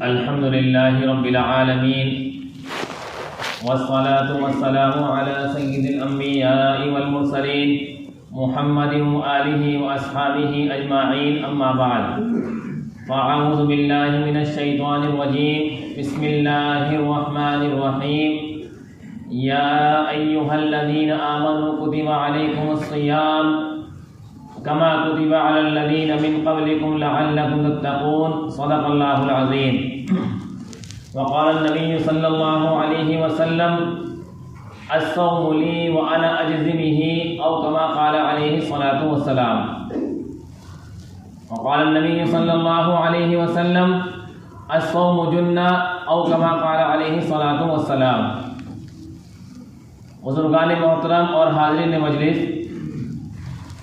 الحمد لله رب العالمين والصلاة والسلام على سيد الأنبياء والمرسلين محمد وآله وأصحابه أجمعين أما بعد فأعوذ بالله من الشيطان الرجيم بسم الله الرحمن الرحيم يا أيها الذين آمنوا كتب عليكم الصيام كما كتب على الذين من قبلكم لعلكم تتقون صدق الله العظيم وقال النبي صلى الله عليه وسلم الصوم لي وأنا أجزي به أو كما قال عليه الصلاة والسلام وقال النبي صلى الله عليه وسلم الصوم جنة أو كما قال عليه الصلاة والسلام بزرگان محترم اور حاضرین مجلس،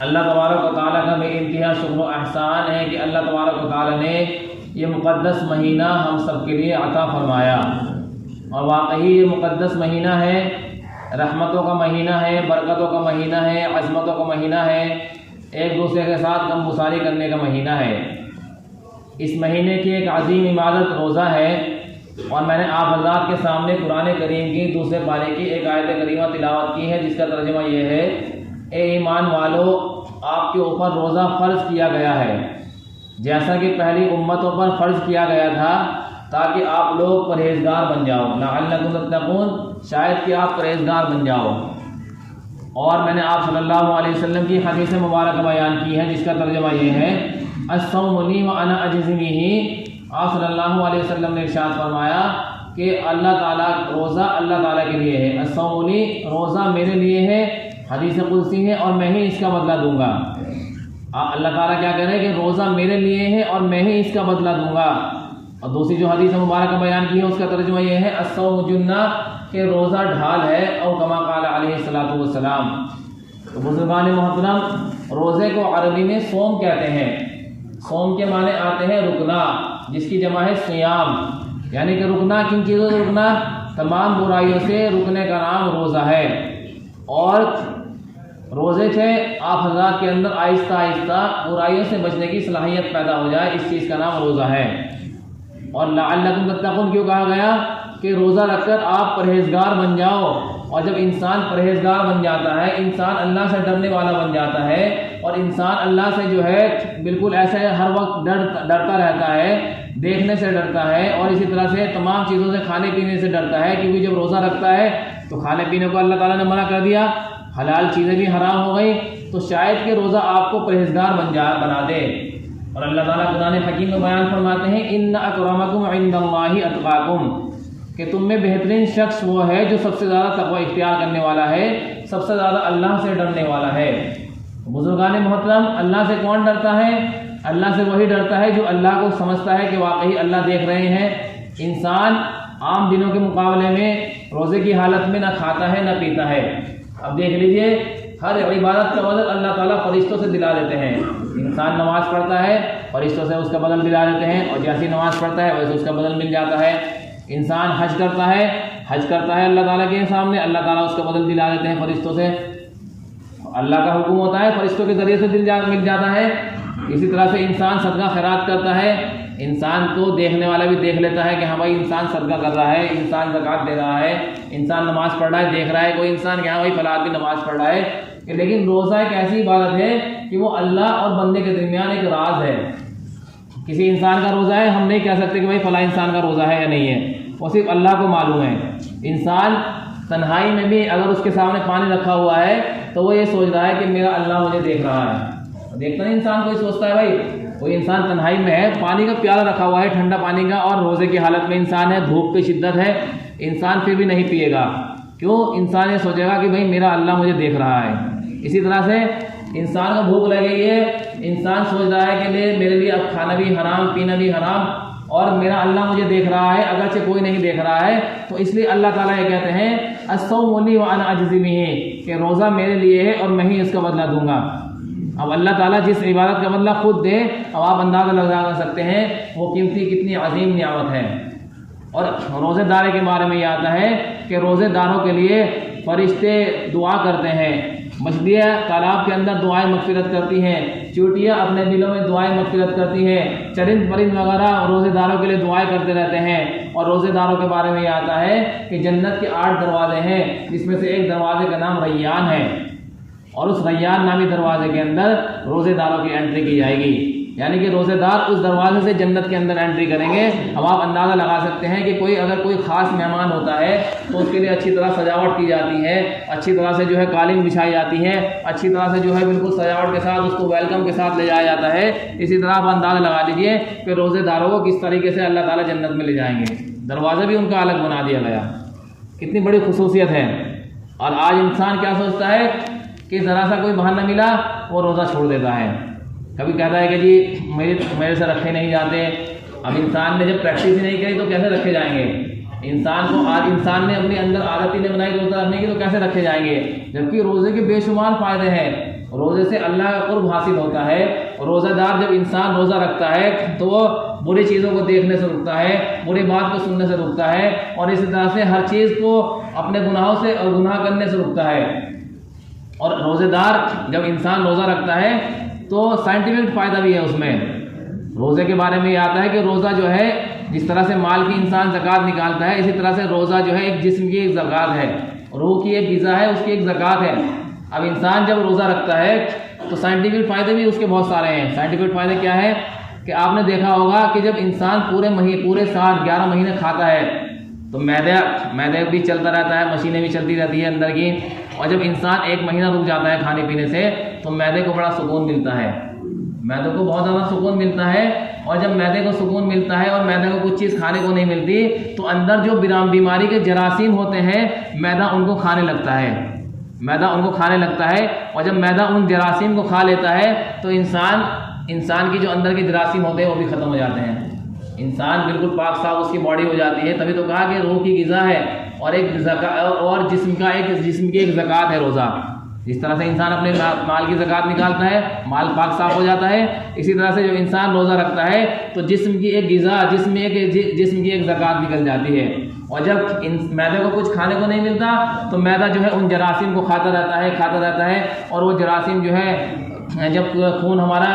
اللہ تبارک و تعالیٰ کا بے انتہا شکر و احسان ہے کہ اللہ تبارک و تعالیٰ نے یہ مقدس مہینہ ہم سب کے لیے عطا فرمایا، اور واقعی یہ مقدس مہینہ ہے، رحمتوں کا مہینہ ہے، برکتوں کا مہینہ ہے، عظمتوں کا مہینہ ہے، ایک دوسرے کے ساتھ غم گساری کرنے کا مہینہ ہے۔ اس مہینے کی ایک عظیم عبادت روزہ ہے، اور میں نے آپ حضرات کے سامنے قرآن کریم کی دوسرے پارے کی ایک آیت کریمہ تلاوت کی ہے، جس کا ترجمہ یہ ہے: اے ایمان والو، آپ کے اوپر روزہ فرض کیا گیا ہے جیسا کہ پہلی امتوں پر فرض کیا گیا تھا، تاکہ آپ لوگ پرہیزگار بن جاؤ، لعلکم تتقون، شاید کہ آپ پرہیزگار بن جاؤ۔ اور میں نے آپ صلی اللہ علیہ وسلم کی حدیث مبارکہ بیان کی ہے، جس کا ترجمہ یہ ہے: الصوم لی وانا اجزی بہ۔ آپ صلی اللہ علیہ وسلم نے ارشاد فرمایا کہ اللہ تعالیٰ روزہ اللہ تعالیٰ کے لیے ہے، الصوم لی، روزہ میرے لیے ہے، حدیث قدسی ہے، اور میں ہی اس کا بدلہ دوں گا۔ اللہ تعالیٰ کیا کہہ رہے ہیں کہ روزہ میرے لیے ہے اور میں ہی اس کا بدلہ دوں گا۔ اور دوسری جو حدیث مبارکہ بیان کی ہے، اس کا ترجمہ یہ ہے: الصوم جنہ، کہ روزہ ڈھال ہے، او کما قال علیہ الصلوۃ والسلام۔ تو بزرگان محترم، روزے کو عربی میں صوم کہتے ہیں۔ صوم کے معنی آتے ہیں رکنا، جس کی جمع ہے صیام، یعنی کہ رکنا، کن چیزوں سے رکنا؟ تمام برائیوں سے رکنے کا نام روزہ ہے۔ اور روزے سے آپ حضرات کے اندر آہستہ آہستہ برائیوں سے بچنے کی صلاحیت پیدا ہو جائے، اس چیز کا نام روزہ ہے۔ اور لعلکم تتقون کیوں کہا گیا؟ کہ روزہ رکھ کر آپ پرہیزگار بن جاؤ۔ اور جب انسان پرہیزگار بن جاتا ہے، انسان اللہ سے ڈرنے والا بن جاتا ہے، اور انسان اللہ سے جو ہے بالکل ایسے ہر وقت ڈرتا رہتا ہے، دیکھنے سے ڈرتا ہے، اور اسی طرح سے تمام چیزوں سے، کھانے پینے سے ڈرتا ہے، کیونکہ جب روزہ رکھتا ہے تو کھانے پینے کو اللہ تعالیٰ نے منع کر دیا، حلال چیزیں بھی حرام ہو گئی، تو شاید کہ روزہ آپ کو پرہیزگار بنا دے۔ اور اللہ تعالیٰ قرآن حکیم میں بیان فرماتے ہیں: ان اکرمکم عند اللہ اتقاکم، کہ تم میں بہترین شخص وہ ہے جو سب سے زیادہ تقوی اختیار کرنے والا ہے، سب سے زیادہ اللہ سے ڈرنے والا ہے۔ بزرگان محترم، اللہ سے کون ڈرتا ہے؟ اللہ سے وہی ڈرتا ہے جو اللہ کو سمجھتا ہے کہ واقعی اللہ دیکھ رہے ہیں۔ انسان عام دنوں کے مقابلے میں روزے کی حالت میں نہ کھاتا ہے نہ پیتا ہے۔ اب دیکھ لیجئے، ہر عبادت کا بدل اللہ تعالیٰ فرشتوں سے دلا دیتے ہیں۔ انسان نماز پڑھتا ہے، فرشتوں سے اس کا بدل دلا دیتے ہیں، اور جیسی نماز پڑھتا ہے ویسے اس کا بدل مل جاتا ہے۔ انسان حج کرتا ہے اللہ تعالیٰ کے سامنے، اللہ تعالیٰ اس کا بدل دلا دیتے ہیں فرشتوں سے۔ اللہ کا حکم ہوتا ہے، فرشتوں کے ذریعے سے مل جاتا ہے۔ اسی طرح سے انسان صدقہ خیرات کرتا ہے، انسان کو دیکھنے والا بھی دیکھ لیتا ہے کہ ہاں بھائی انسان صدقہ کر رہا ہے، انسان زکوٰۃ دے رہا ہے، انسان نماز پڑھ رہا ہے، دیکھ رہا ہے کوئی انسان کہ ہاں بھائی فلاں آدمی نماز پڑھ رہا ہے۔ لیکن روزہ ایک ایسی عبادت ہے کہ وہ اللہ اور بندے کے درمیان ایک راز ہے۔ کسی انسان کا روزہ ہے، ہم نہیں کہہ سکتے کہ بھائی فلاں انسان کا روزہ ہے یا نہیں ہے، وہ صرف اللہ کو معلوم ہے۔ انسان تنہائی میں بھی اگر اس کے سامنے پانی رکھا ہوا ہے تو وہ یہ سوچ رہا ہے کہ میرا اللہ مجھے دیکھ رہا ہے۔ دیکھتا نہیں انسان، کوئی سوچتا ہے بھائی کوئی انسان تنہائی میں ہے، پانی کا پیالہ رکھا ہوا ہے ٹھنڈا پانی کا، اور روزے کی حالت میں انسان ہے، دھوپ کی شدت ہے، انسان پھر بھی نہیں پیے گا۔ کیوں؟ انسان یہ سوچے گا کہ بھائی میرا اللہ مجھے دیکھ رہا ہے۔ اسی طرح سے انسان کو بھوک لگ گئی ہے، انسان سوچ رہا ہے کہ میرے لیے اب کھانا بھی حرام، پینا بھی حرام، اور میرا اللہ مجھے دیکھ رہا ہے، اگرچہ کوئی نہیں دیکھ رہا ہے۔ تو اس لیے اللہ تعالیٰ یہ کہتے ہیں: الصوم لی وانا اجزی بہ، کہ روزہ میرے لیے ہے اور میں ہی اس کا بدلہ دوں گا۔ اب اللہ تعالیٰ جس عبادت کا بدلہ خود دے، اب آپ اندازہ لگا سکتے ہیں وہ قیمتی کتنی عظیم نعمت ہے۔ اور روزے دار کے بارے میں یہ آتا ہے کہ روزے داروں کے لیے فرشتے دعا کرتے ہیں، مچھلیاں تالاب کے اندر دعائیں مغفرت کرتی ہیں، چیونٹیاں اپنے دلوں میں دعائیں مغفرت کرتی ہیں، چرند پرند وغیرہ روزے داروں کے لیے دعائیں کرتے رہتے ہیں۔ اور روزے داروں کے بارے میں یہ آتا ہے کہ جنت کے 8 دروازے ہیں، جس میں سے ایک دروازے کا نام ریان ہے، اور اس ریان نامی دروازے کے اندر روزے داروں کی انٹری کی جائے گی، یعنی کہ روزے دار اس دروازے سے جنت کے اندر انٹری کریں گے۔ اب آپ اندازہ لگا سکتے ہیں کہ اگر کوئی خاص مہمان ہوتا ہے تو اس کے لیے اچھی طرح سجاوٹ کی جاتی ہے، اچھی طرح سے جو ہے قالین بچھائی جاتی ہے، اچھی طرح سے جو ہے بالکل سجاوٹ کے ساتھ اس کو ویلکم کے ساتھ لے جایا جاتا ہے۔ اسی طرح آپ اندازہ لگا لیجئے کہ روزے داروں کو کس طریقے سے اللہ تعالیٰ جنت میں لے جائیں گے، دروازہ بھی ان کا الگ بنا دیا گیا، کتنی بڑی خصوصیت ہے۔ اور آج انسان کیا سوچتا ہے کہ ذرا سا کوئی بہانہ ملا وہ روزہ چھوڑ دیتا ہے، کبھی کہتا ہے کہ جی میرے سے رکھے نہیں جاتے۔ اب انسان نے جب پریکٹس ہی نہیں کی تو کیسے رکھے جائیں گے؟ انسان نے اپنے اندر عادت ہی نہیں بنائی روزہ رکھنے کی تو کیسے رکھے جائیں گے؟ جبکہ روزے کے بے شمار فائدے ہیں، روزے سے اللہ کا قرب حاصل ہوتا ہے۔ روزہ دار جب انسان روزہ رکھتا ہے تو وہ بری چیزوں کو دیکھنے سے رکتا ہے، بری بات کو سننے سے رکتا ہے، اور اسی طرح سے ہر چیز کو اپنے گناہوں سے اور گناہ کرنے سے رکتا ہے۔ اور روزے دار جب انسان روزہ رکھتا ہے تو سائنٹیفک فائدہ بھی ہے اس میں۔ روزے کے بارے میں یہ آتا ہے کہ روزہ جو ہے جس طرح سے مال کی انسان زکوٰۃ نکالتا ہے، اسی طرح سے روزہ جو ہے ایک جسم کی ایک زکوٰۃ ہے، روح کی ایک غذا ہے، اس کی ایک زکوٰۃ ہے۔ اب انسان جب روزہ رکھتا ہے تو سائنٹیفک فائدے بھی اس کے بہت سارے ہیں۔ سائنٹیفک فائدے کیا ہے کہ آپ نے دیکھا ہوگا کہ جب انسان پورے سال 11 مہینے کھاتا ہے تو معدہ بھی چلتا رہتا ہے، مشینیں بھی چلتی رہتی ہے اندر کی، اور جب انسان 1 مہینہ رک جاتا ہے کھانے پینے سے تو معدے کو بڑا سکون ملتا ہے، معدے کو بہت زیادہ سکون ملتا ہے۔ اور جب معدے کو سکون ملتا ہے اور معدے کو کچھ چیز کھانے کو نہیں ملتی تو اندر جو بیماری کے جراثیم ہوتے ہیں معدہ ان کو کھانے لگتا ہے، اور جب معدہ ان جراثیم کو کھا لیتا ہے تو انسان کی جو اندر کے جراثیم ہوتے ہیں وہ بھی ختم ہو جاتے ہیں، انسان بالکل پاک صاف اس کی باڈی ہو جاتی ہے۔ تبھی تو کہا کہ روح کی غذا ہے اور جسم کی ایک زکوٰۃ ہے روزہ۔ جس طرح سے انسان اپنے مال کی زکوٰۃ نکالتا ہے، مال پاک صاف ہو جاتا ہے، اسی طرح سے جب انسان روزہ رکھتا ہے تو جسم کی ایک غذا، جسم کی ایک زکوٰۃ نکل جاتی ہے۔ اور جب معدے کو کچھ کھانے کو نہیں ملتا تو معدہ جو ہے ان جراثیم کو کھاتا رہتا ہے، اور وہ جراثیم جو ہے جب خون ہمارا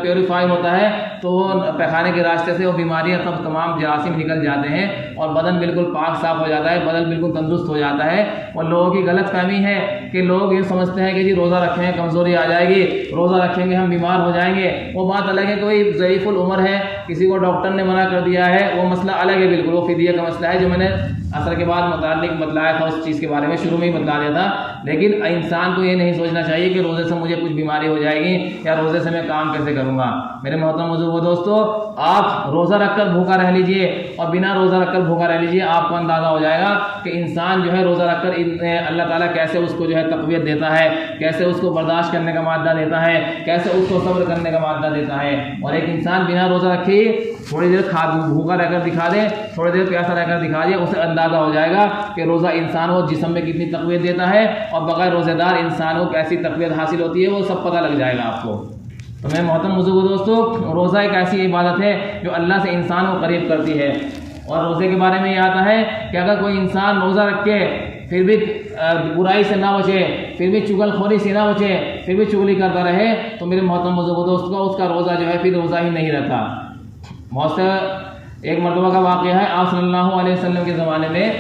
پیوریفائی ہوتا ہے تو وہ پیخانے کے راستے سے وہ بیماریاں تمام جراثیم نکل جاتے ہیں اور بدن بالکل پاک صاف ہو جاتا ہے، بدن بالکل تندرست ہو جاتا ہے۔ اور لوگوں کی غلط فہمی ہے کہ لوگ یہ سمجھتے ہیں کہ جی روزہ رکھیں گے کمزوری آ جائے گی، روزہ رکھیں گے ہم بیمار ہو جائیں گے۔ وہ بات الگ ہے، کوئی ضعیف العمر ہے، کسی کو ڈاکٹر نے منع کر دیا ہے، وہ مسئلہ الگ ہے بالکل، وہ فدیہ کا مسئلہ ہے جو میں نے عصر کے بعد متعلق بتلایا تھا، اس چیز کے بارے میں شروع میں ہی بتلا دیا تھا۔ لیکن انسان کو یہ نہیں سوچنا چاہیے کہ روزے سے مجھے کچھ بیماری ہو جائے گی یا روزے سے میں کام کیسے کروں گا۔ میرے محترم بزرگو دوستو، آپ روزہ رکھ کر بھوکا رہ لیجئے اور بنا روزہ رکھ کر بھوکا رہ لیجئے، آپ کو اندازہ ہو جائے گا کہ انسان جو ہے روزہ رکھ کر اللہ تعالیٰ کیسے اس کو جو ہے تقویت دیتا ہے، کیسے اس کو برداشت کرنے کا مادہ دیتا ہے، کیسے اس کو صبر کرنے کا مادہ دیتا ہے۔ اور ایک انسان بنا روزہ رکھے تھوڑی دیر بھوکا رہ کر دکھا دے، تھوڑی دیر پیاسا رہ کر دکھا دے، اسے اندازہ ہو جائے گا کہ روزہ انسان کو جسم میں کتنی تقویت دیتا ہے، اور بغیر روزے دار انسان کو کیسی تقویت حاصل ہوتی ہے وہ سب پتہ لگ جائے گا آپ کو۔ تو میں محترم بزرگو دوستو، روزہ ایک ایسی عبادت ہے جو اللہ سے انسان کو قریب کرتی ہے۔ اور روزے کے بارے میں یہ آتا ہے کہ اگر کوئی انسان روزہ رکھ کے پھر بھی برائی سے نہ بچے، پھر بھی چغل خوری سے نہ بچے، پھر بھی چغلی کرتا رہے تو میرے محترم بزرگو دوستو اس کا روزہ جو ہے پھر روزہ ہی نہیں رہتا۔ بہت سے ایک مرتبہ کا واقعہ ہے، آپ صلی اللہ علیہ وسلم کے زمانے میں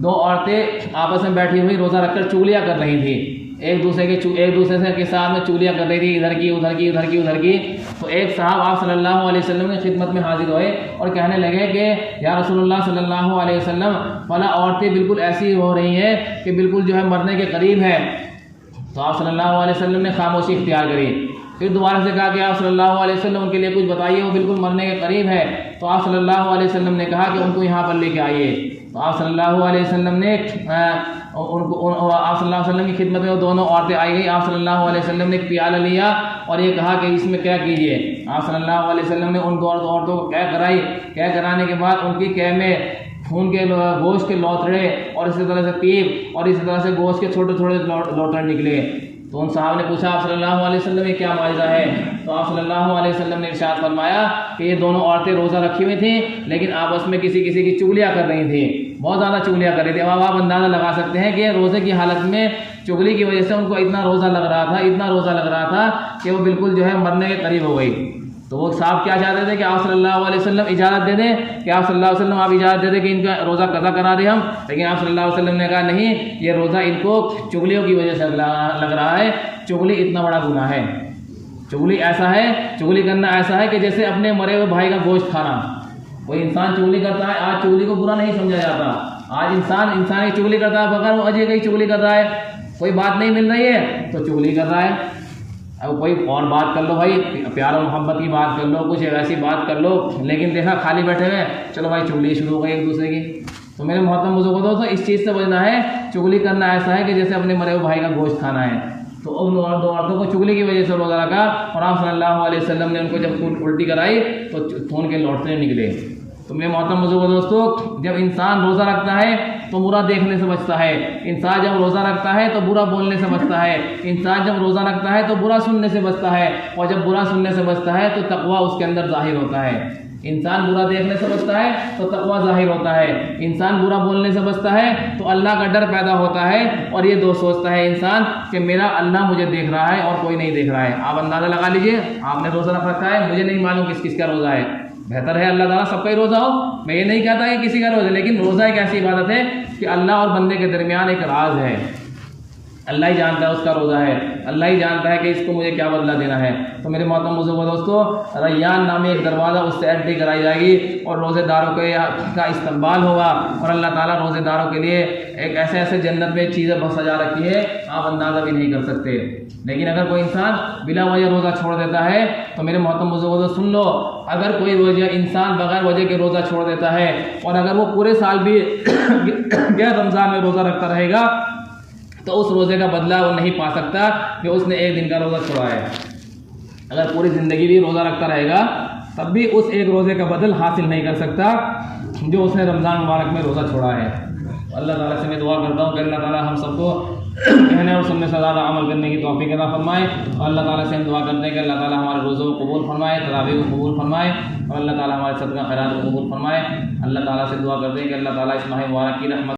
2 عورتیں آپس میں بیٹھی ہوئی روزہ رکھ کر چغلیاں کر رہی تھیں، ایک دوسرے کے ساتھ میں چغلیاں کر رہی تھی، ادھر کی۔ تو ایک صاحب آپ صلی اللہ علیہ وسلم کی خدمت میں حاضر ہوئے اور کہنے لگے کہ یا رسول اللہ صلی اللہ علیہ وسلم، فلاں عورتیں بالکل ایسی ہو رہی ہیں کہ بالکل جو ہے مرنے کے قریب ہے۔ تو آپ صلی اللہ علیہ وسلم نے خاموشی اختیار کری، پھر دوبارہ سے کہا کہ آپ صلی اللہ علیہ وسلم ان کے لیے کچھ بتائیے، وہ بالکل مرنے کے قریب ہے۔ تو آپ صلی اللہ علیہ وسلم نے کہا کہ ان کو یہاں پر لے کے آئیے۔ تو آپ صلی اللہ علیہ وسلم نے آپ صلی اللہ علیہ وسلم کی خدمت میں وہ دونوں عورتیں آئی گئی۔ آپ صلی اللہ علیہ وسلم نے ایک پیالہ لیا اور یہ کہا کہ اس میں کیا کیجیے۔ آپ صلی اللہ علیہ وسلم نے ان دونوں عورتوں کو کیا کرائی، کیا کرانے کے بعد ان کی کیا میں خون کے گوشت کے لوتھڑے اور اسی طرح سے پیپ اور اسی طرح سے گوشت کے چھوٹے چھوٹے لوتھڑے نکلے۔ تو ان صحابہ نے پوچھا آپ صلی اللہ علیہ وسلم یہ کیا معجزہ ہے؟ تو آپ صلی اللہ علیہ وسلم نے ارشاد فرمایا کہ یہ دونوں عورتیں روزہ رکھی ہوئی تھیں لیکن آپس میں کسی کی چغلیاں کر رہی تھیں، بہت زیادہ چغلیاں کر رہی تھی. اب آپ اندازہ لگا سکتے ہیں کہ روزے کی حالت میں چغلی کی وجہ سے ان کو اتنا روزہ لگ رہا تھا کہ وہ بالکل جو ہے مرنے کے قریب ہو گئی. تو وہ صاحب کیا چاہتے تھے کہ آپ صلی اللہ علیہ وسلم اجازت دے دیں, کہ آپ صلی اللہ علیہ وسلم آپ اجازت دے دیں کہ ان کا روزہ قضا کرا دیں ہم. لیکن آپ صلی اللہ علیہ وسلم نے کہا نہیں, یہ روزہ ان کو چغلیوں کی وجہ سے لگ رہا ہے. چغلی اتنا بڑا گناہ ہے. چغلی کرنا ایسا ہے کہ جیسے اپنے مرے ہوئے بھائی کا گوشت کھانا. کوئی انسان چغلی کرتا ہے, آج چغلی کو برا نہیں سمجھا جاتا. آج انسان کی چغلی کرتا ہے بغیر وجہ کی چغلی کر رہا ہے. کوئی بات نہیں مل رہی ہے تو چغلی کر رہا ہے. اب کوئی اور بات کر لو بھائی, پیار و محبت کی بات کر لو, کچھ ایسی بات کر لو, لیکن دیکھا خالی بیٹھے ہوئے, چلو بھائی چغلی شروع ہو گئی ایک دوسرے کی. تو میرے محترم بزرگوں دوستو, اس چیز سے بچنا ہے. چغلی کرنا ایسا ہے کہ جیسے اپنے مرے ہوئے بھائی کا گوشت کھانا ہے. تو ان دو عورتوں کو چغلی کی وجہ سے روزہ رکھا, اور آپ صلی اللہ علیہ وسلم نے ان کو جب الٹی کرائی تو تھون کے لوٹتے نکلے. تو میرے محترم بزرگوں دوستو, جب انسان روزہ رکھتا ہے تو برا دیکھنے سے بچتا ہے. انسان جب روزہ رکھتا ہے تو برا بولنے سے بچتا ہے. انسان جب روزہ رکھتا ہے تو برا سننے سے بچتا ہے, اور جب برا سننے سے بچتا ہے تو تقویٰ اس کے اندر ظاہر ہوتا ہے. انسان برا دیکھنے سے بچتا ہے تو تقویٰ ظاہر ہوتا ہے. انسان برا بولنے سے بچتا ہے تو اللہ کا ڈر پیدا ہوتا ہے, اور یہ سوچتا ہے انسان کہ میرا اللہ مجھے دیکھ رہا ہے اور کوئی نہیں دیکھ رہا ہے. آپ اندازہ لگا لیجئے, آپ نے روزہ رکھ رکھا ہے, مجھے نہیں معلوم کس کس کا روزہ ہے. بہتر ہے اللہ تعالیٰ سب کا ہی روزہ ہو. میں یہ نہیں کہتا کہ کسی کا روزہ, لیکن روزہ ایک ایسی عبادت ہے کہ اللہ اور بندے کے درمیان ایک راز ہے. اللہ ہی جانتا ہے اس کا روزہ ہے, اللہ ہی جانتا ہے کہ اس کو مجھے کیا بدلہ دینا ہے. تو میرے محترم بزرگوں دوستو, ریان نامی ایک دروازہ, اس سے انٹری کرائی جائے گی, اور روزے داروں کا استقبال ہوگا. اور اللہ تعالیٰ روزے داروں کے لیے ایک ایسے جنت میں چیزیں بہت سجا رکھی ہے, آپ اندازہ بھی نہیں کر سکتے. لیکن اگر کوئی انسان بلا وجہ روزہ چھوڑ دیتا ہے تو میرے محترم بزرگوں دوستو سن لو, اگر کوئی وجہ انسان بغیر وجہ کے روزہ چھوڑ دیتا ہے, اور اگر وہ پورے سال بھی غیر رمضان میں روزہ رکھتا رہے گا, تو اس روزے کا بدلہ وہ نہیں پا سکتا کہ اس نے ایک دن کا روزہ چھوڑا ہے. اگر پوری زندگی بھی روزہ رکھتا رہے گا تب بھی اس ایک روزے کا بدل حاصل نہیں کر سکتا جو اس نے رمضان مبارک میں روزہ چھوڑا ہے. اللہ تعالیٰ سے میں دعا کرتا ہوں کہ اللہ تعالیٰ ہم سب کو کہنے اور سننے سے زیادہ عمل کرنے کی توفیق عطا فرمائے. اور اللہ تعالیٰ سے ہم دعا کرتے ہیں کہ اللہ تعالیٰ ہمارے روزوں کو قبول فرمائے, تراویح کو قبول فرمائے, اور اللہ تعالیٰ ہمارے صدقہ خیرات کو قبول فرمائے. اللہ تعالیٰ سے دعا کرتے ہیں کہ اللہ تعالیٰ اس ماہ مبارک کی رحمت